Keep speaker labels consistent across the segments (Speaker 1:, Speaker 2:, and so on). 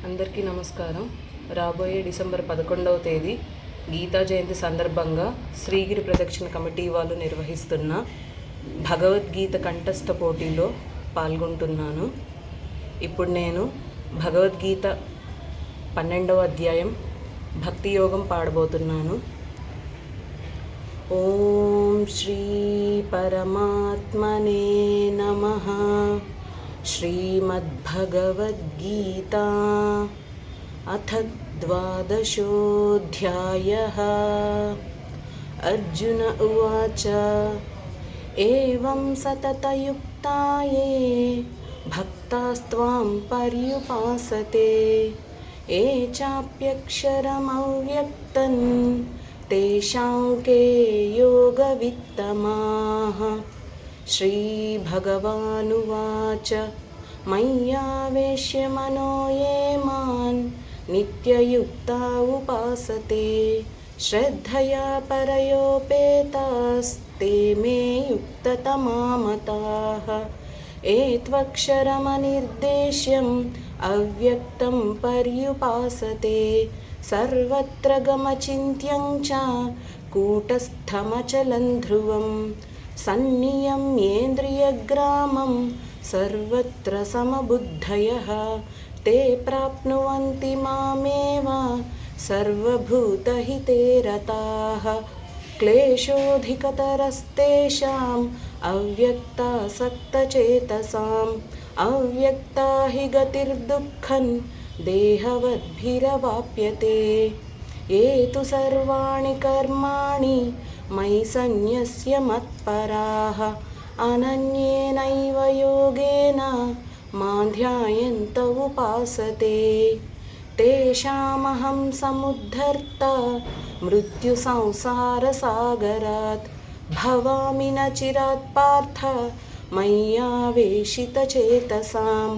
Speaker 1: అందరికీ నమస్కారం. రాబోయే డిసెంబర్ 11వ తేదీ గీతా జయంతి సందర్భంగా శ్రీగిరి ప్రదక్షిణ కమిటీ వాళ్ళు నిర్వహిస్తున్న భగవద్గీత కంఠస్థ పోటీలో పాల్గొంటున్నాను. ఇప్పుడు నేను భగవద్గీత 12వ అధ్యాయం భక్తి యోగం పాడబోతున్నాను. ఓం శ్రీ పరమాత్మనే నమః. श्रीमद्भगवद्गीता अथ 12ोऽध्यायः. अर्जुन उवाच एवं सततयुक्ता ये भक्तास्त्वां पर्युपासते ये चाप्यक्षरमव्यक्तं तेषां के योगवित्तमाः. श्रीभगवानुवाच मय्यावेश्य मनो ये मां नित्ययुक्ता उपासते श्रद्धया परयोपेतास्ते मे युक्ततमा मताः. एत्वक्षरमनिर्देश्यम् अव्यक्तं पर्युपासते सर्वत्र गमचिन्त्यं च कूटस्थमचलं ध्रुवम् सन्नियम्येन्द्रियग्रामं सर्वत्र समबुद्धयः ते प्राप्नुवन्ति मामेव सर्वभूतहिते रताः. क्लेशोऽधिकतरस्तेषाम् अव्यक्तासक्तचेतसाम् अव्यक्ता हि गतिर्दुःखं देहवद्भिरवाप्यते. ये तु सर्वाणि कर्माणि मयि सन्न्यस्य मत्पराः अनन्येनैव योगेन मां ध्यायन्त उपासते तेषामहं समुद्धर्ता मृत्युसंसारसागरात् भवामि न चिरात् पार्थ मय्यावेशितचेतसां.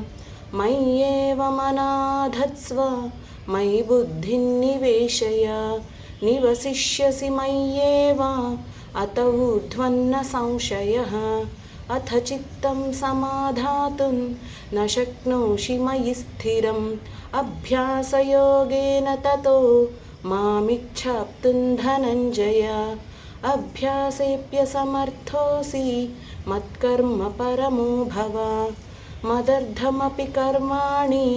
Speaker 1: मय्येव मनाधत्स्व मयि बुद्धिं निवेशय निवसिष्यसि मय्येव अत ऊर्ध्वन्न संशयः. अथ चित्तं समाधातुं न शक्नोषि मयि स्थिरम् अभ्यासयोगेन ततो मामिच्छाप्तुं धनञ्जय. अभ्यासेऽप्यसमर्थोऽसि मत्कर्म परमो भव मदर्थमपि कर्माणि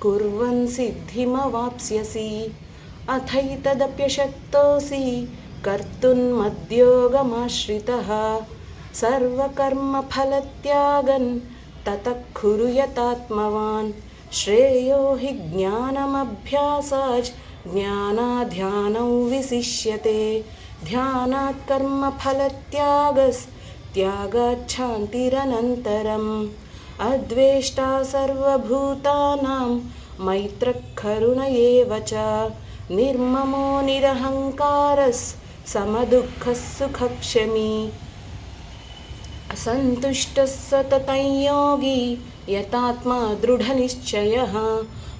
Speaker 1: कुर्वन् सिद्धिमवाप्स्यसि. अथैतदप्यशक्तोऽसि कर्तुं मद्योगमाश्रितः सर्वकर्मफलत्यागं ततः कुरु यतात्मवान्. श्रेयो हि ज्ञानमभ्यासाच् ज्ञानाध्यानौ विशिष्यते ध्यानात् कर्मफलत्यागस्त्यागाच्छान्तिरनन्तरम्. अद्वेष्टा सर्वभूतानां मैत्रः करुण एव च निर्ममो निरहङ्कारः समदुःखः सुखक्षमी. सन्तुष्टः सततं योगी यतात्मा दृढनिश्चयः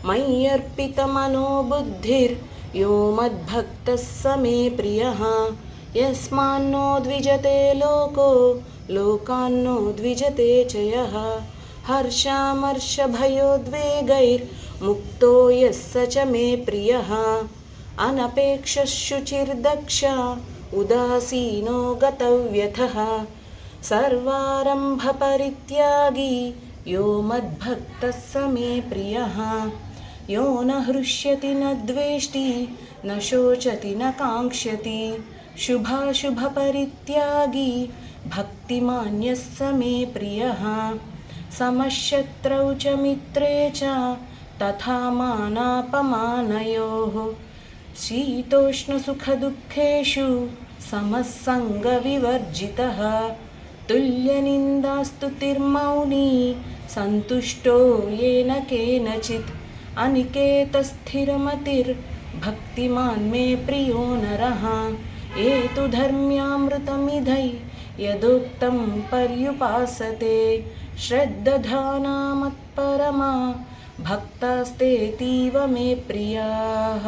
Speaker 1: मय्यर्पितमनो बुद्धिर्यो मद्भक्तः स मे प्रियः. यस्मान्नो द्विजते लोको लोकान्नो द्विजते च यः हर्षामर्षभयोद्वेगैर्मुक्तो यः स च मे प्रियः. अनपेक्षः शुचिर्दक्ष उदासीनो गतव्यथः सर्वारम्भपरित्यागी यो मद्भक्तः स मे प्रियः. यो न हृष्यति न द्वेष्टि न शोचति न काङ्क्षति शुभाशुभपरित्यागी भक्तिमान्यः स मे प्रियः. समशत्रौ च मित्रे च तथा मानापमानयोः शीतोष्णसुखदुःखेषु समस्सङ्गविवर्जितः. तुल्यनिन्दास्तुतिर्मौनी सन्तुष्टो येन केनचित् अनिकेतस्थिरमतिर्भक्तिमान् मे प्रियो नरः. ये तु धर्म्यामृतमिधै यदोक्तं पर्युपासते श्रद्धाना मत्परमा भक्तास्तेतीव मे प्रियाः.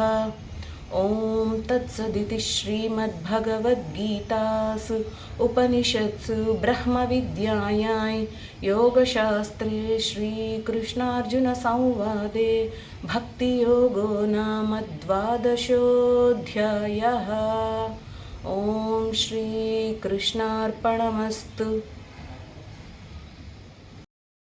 Speaker 1: ॐ तत्सदिति श्रीमद्भगवद्गीतासु उपनिषत्सु ब्रह्मविद्यायां योगशास्त्रे श्रीकृष्णार्जुनसंवादे भक्तियोगो नाम द्वादशोऽध्यायः। ॐ श्रीकृष्णार्पणमस्तु।